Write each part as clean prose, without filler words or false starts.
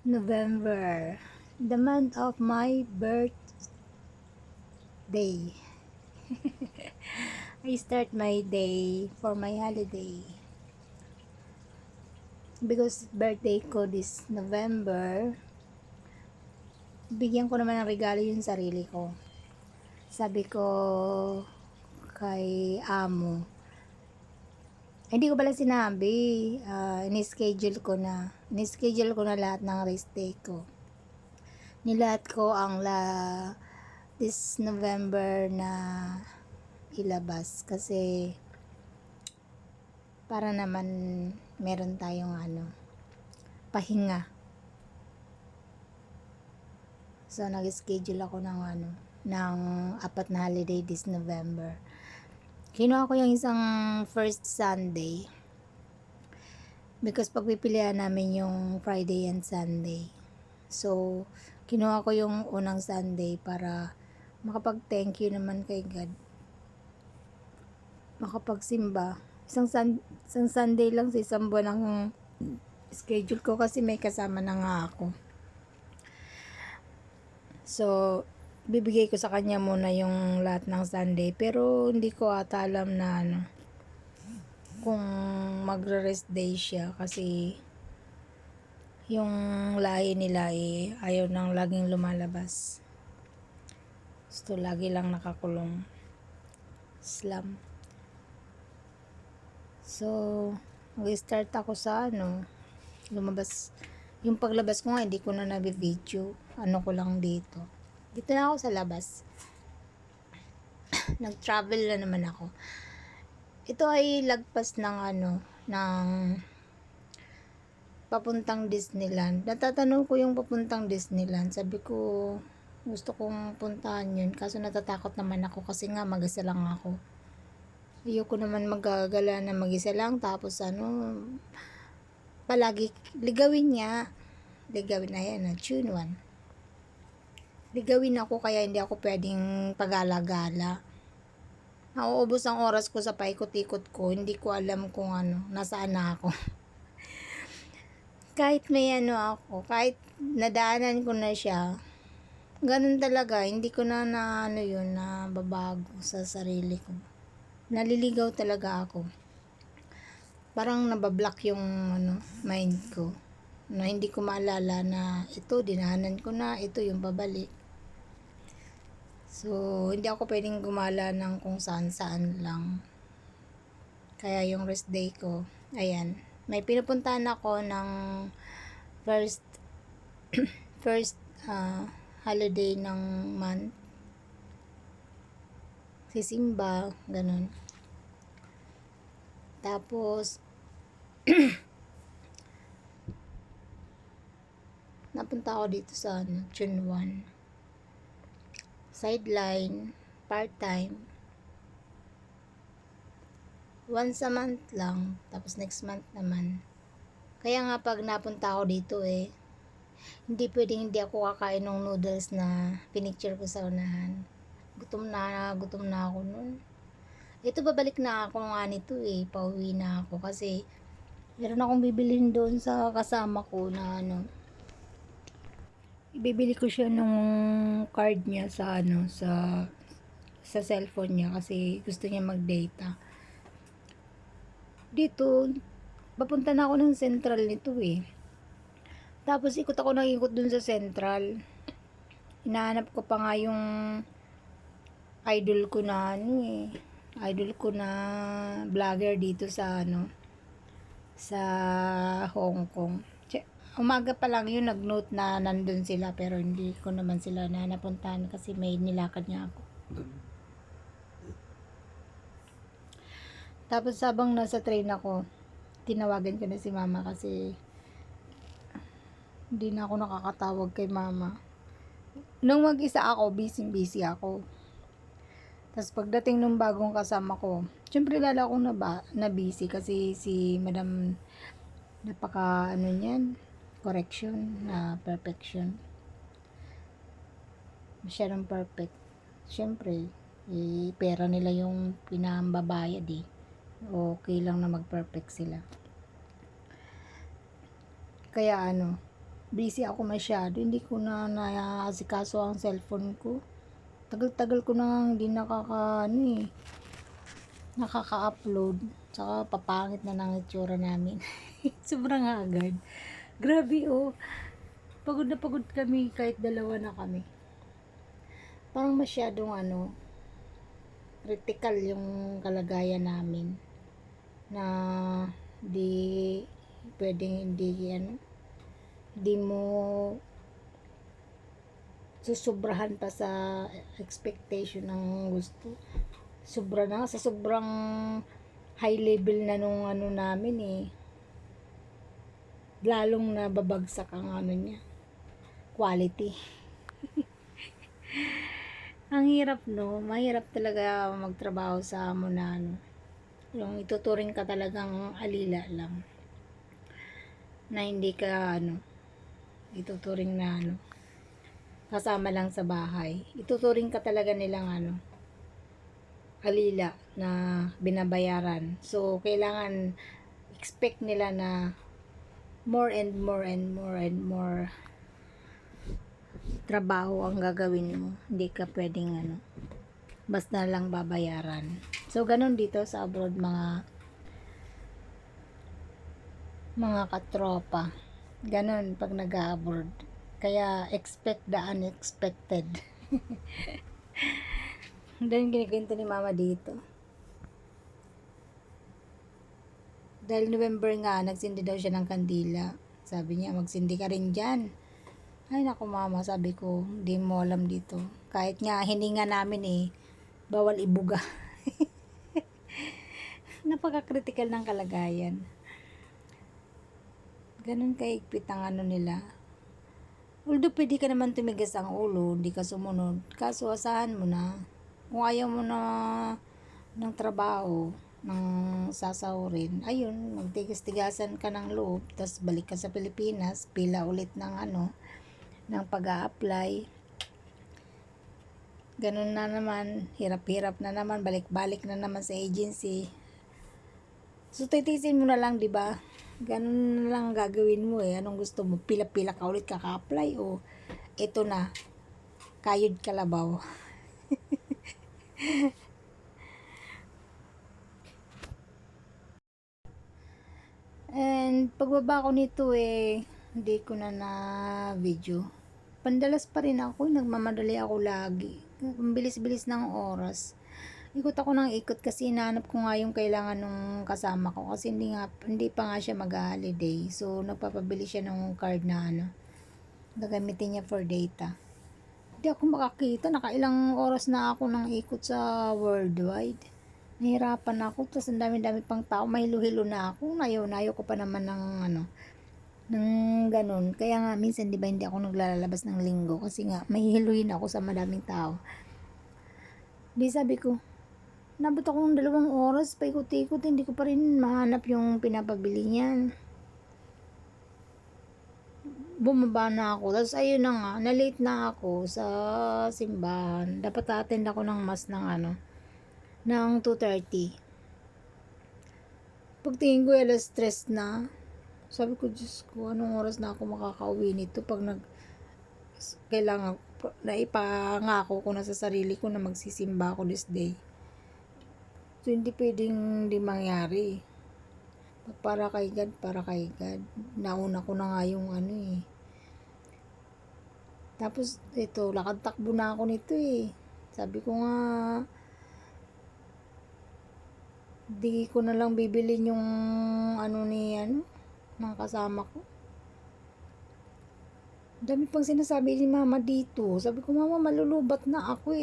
November, the month of my birthday. I start my day for my holiday. Because birthday ko this November, bigyan ko naman ng regalo yung sarili ko. Sabi ko kay amo, hindi ko pala sinabi, in-schedule ko na lahat ng rest day ko. Nilahat ko ang this November na ilabas kasi para naman meron tayong pahinga. So nag-schedule ako ng 4 na holiday this November. Kinuha ko yung isang first Sunday because pagpipilian namin yung Friday and Sunday. So kinuha ko yung unang Sunday para makapag-thank you naman kay God. Makapagsimba. Isang Sunday lang sa isang buwan ang schedule ko kasi may kasama na nga ako. So, bibigay ko sa kanya muna yung lahat ng Sunday pero hindi ko ata alam na kung magre-rest day siya kasi yung lahi nila ayaw nang laging lumalabas. So, lagi lang nakakulong. Slum. So, mag-start ako sa lumabas. Yung paglabas ko nga, hindi ko na nabi-video. Ko lang dito. Dito na ako sa labas. Nag-travel na naman ako. Ito ay lagpas ng ng papuntang Disneyland. Natatanong ko yung papuntang Disneyland. Sabi ko, gusto kong puntahan yun. Kaso natatakot naman ako kasi nga mag-isa lang ako. Ayoko naman magagala na mag-isa lang. Tapos palagi ligawin niya. Ligawin na yan, June 1. Ligawin ako kaya hindi ako pwedeng pagala-gala. Nauubos ang oras ko sa paikot-ikot ko. Hindi ko alam kung nasaan na ako. Kahit may ako, kahit nadaanan ko na siya, ganun talaga, hindi ko na nababago sa sarili ko. Naliligaw talaga ako. Parang nabablock yung mind ko. Na hindi ko maalala na ito, dinahanan ko na, ito yung babalik. So, hindi ako pwedeng gumala ng kung saan-saan lang. Kaya yung rest day ko, ayan. May pinupuntahan ako ng first holiday ng month. Sisimba, ganun. Tapos, napunta ako dito sa June 1. Sideline, part-time. Once a month lang, tapos next month naman. Kaya nga pag napunta ako dito hindi pwedeng hindi ako kakain ng noodles na pinicture ko sa unahan. Gutom na ako nun. Ito babalik na ako nga nito pauwi na ako kasi meron akong bibilhin doon sa kasama ko na ibibili ko siya nung card niya sa sa cellphone niya kasi gusto niya mag-data. Dito, papunta na ako ng central nito Tapos ikot ako ng ikot dun sa central. Hinahanap ko pa nga yung idol ko na idol ko na vlogger dito sa sa Hong Kong. Umaga pa lang yun, nag-note na nandun sila pero hindi ko naman sila napuntahan kasi may nilakad niya ako. Tapos sabang nasa train ako, tinawagan ko na si mama kasi hindi na ako nakakatawag kay mama. Nung mag-isa ako, busy ako. Tapos pagdating nung bagong kasama ko, syempre lala akong na busy kasi si madam napaka niyan, correction na perfection. Masyadong perfect. Syempre, pera nila yung pinambabayad okay lang na mag-perfect sila. Kaya busy ako masyado. Hindi ko na naasikaso ang cellphone ko. Tagal-tagal ko na hindi nakaka-upload. Tsaka papangit na ng itsura namin. Sobrang agad. Grabe oh. Pagod na pagod kami kahit dalawa na kami. Parang masyadong critical yung kalagayan namin. Na di pwedeng hindi mo susobrahan pa sa expectation ng gusto. Sobra na sa sobrang high level na nung namin lalong nababagsak ang niya, quality. Ang hirap mahirap talaga magtrabaho sa mo na yung ituturing ka talagang alila lang. Na hindi ka ituturing na kasama lang sa bahay. Ituturing ka talaga nilang alila na binabayaran. So, kailangan expect nila na more and more and more and more trabaho ang gagawin mo. Hindi ka pwedeng basta lang babayaran. So, ganun dito sa abroad mga katropa. Ganun pag nag-abroad. Kaya expect the unexpected. Dahil kinikwento ni mama dito. Dahil November nga, nagsindi daw siya ng kandila. Sabi niya, magsindi ka rin dyan. Ay naku mama, sabi ko, hindi mo alam dito. Kahit nga hininga namin bawal ibuga. Napaka-critical ng kalagayan. Ganun kaigpit ang nila. Although pwede ka naman tumigas ang ulo, hindi ka sumunod. Kaso asahan mo na, kung ayaw mo na ng trabaho, ng sasahurin, ayun, magtigas-tigasan ka ng loob, tapos balik ka sa Pilipinas, pila ulit ng ng pag-a-apply. Ganun na naman, hirap-hirap na naman, balik-balik na naman sa agency. So, titisin mo na lang, di ba? Ganun na lang gagawin mo Anong gusto mo? Pila-pila ka ulit kaka-apply o ito na, kayod kalabaw. And pagbaba ko nito hindi ko na video. Pandalas pa rin ako, nagmamadali ako lagi. Ang bilis-bilis ng oras. Ikot ako ng ikot kasi hinahanap ko nga yung kailangan nung kasama ko kasi hindi pa nga siya mag-holiday. So nagpapabili siya ng card na gagamitin niya for data. Hindi ako makakita, nakailang oras na ako nang ikot sa worldwide. Nahirapan ako, tapos ang dami-dami pang tao, mahilo-hilo na ako. Nayo ko pa naman ng ng ganun. Kaya nga minsan 'di ba hindi ako naglalabas ng linggo kasi nga mahihiluin ako sa madaming tao. Di sabi ko, nabot ako ng 2 oras, paikot-ikot, hindi ko pa rin mahanap yung pinapabili niyan. Bumaba na ako. Tapos ayun na nga, na-late na ako sa simbahan. Dapat attend ako ng mass ng 2:30. Pagtingin ko, alas 3 na. Sabi ko, Diyos ko, anong oras na ako makakauwi nito pag kailangan, naipangako ko na sa sarili ko na magsisimba ako this day. So, hindi pwedeng hindi mangyari. Para kay God. Nauna ko na nga yung Tapos, ito, lakad-takbo na ako nito Sabi ko nga, di ko na lang bibilin yung ng kasama ko. Dami pang sinasabi ni mama dito. Sabi ko, mama, malulubat na ako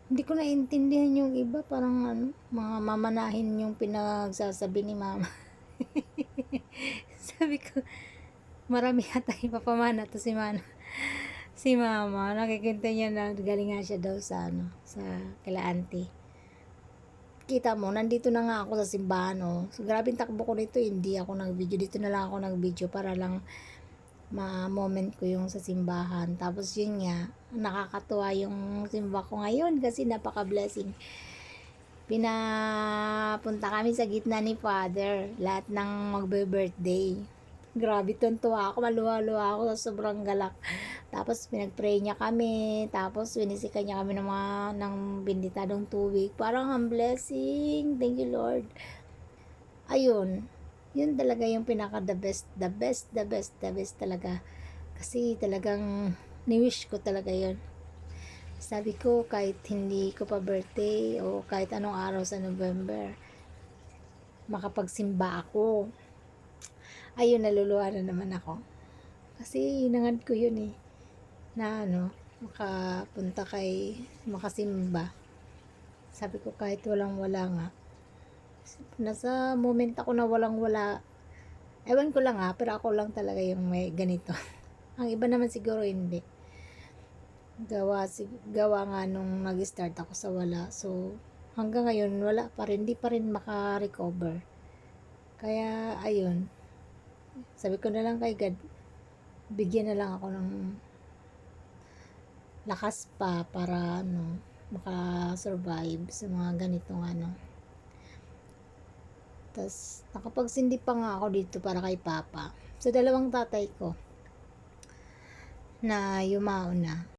Hindi ko naiintindihan yung iba. Parang mga mamanahin yung pinagsasabi ni mama. Sabi ko, marami yata ipapamana to si mama. Nakikinta niya na galing nga siya daw sa sa kila auntie. Kita mo, nandito na nga ako sa simbahan So, grabing takbo ko nito, hindi ako nag-video. Dito na lang ako nag-video para lang ma-moment ko yung sa simbahan. Tapos yun nga, nakakatuwa yung simba ko ngayon kasi napaka-blessing. Pinapunta kami sa gitna ni Father, lahat ng magbe-birthday. Grabe, tuntua ako, maluha-luha ako sa sobrang galak. Tapos pinag-pray niya kami, tapos winisikan niya kami ng benditadong tubig. Parang ang blessing. Thank you, Lord. Ayun, yun talaga yung pinaka the best, the best, the best, the best talaga. Kasi talagang ni-wish ko talaga yun. Sabi ko, kahit hindi ko pa birthday o kahit anong araw sa November, makapagsimba ako. Ayun, naluluha na naman ako. Kasi hinangad ko yun eh, na makasimba. Sabi ko kahit walang-wala nga. Nasa moment ako na walang-wala. Ewan ko lang pero ako lang talaga yung may ganito. Ang iba naman siguro hindi. Gawa nga nung nag-start ako sa wala. So, hanggang ngayon wala pa rin, di pa rin maka-recover. Kaya, ayun. Sabi ko na lang kay God, bigyan na lang ako ng lakas pa para maka-survive sa mga ganitong Tas, nakapagsindi pa nga ako dito para kay Papa. Sa dalawang tatay ko na yumao na.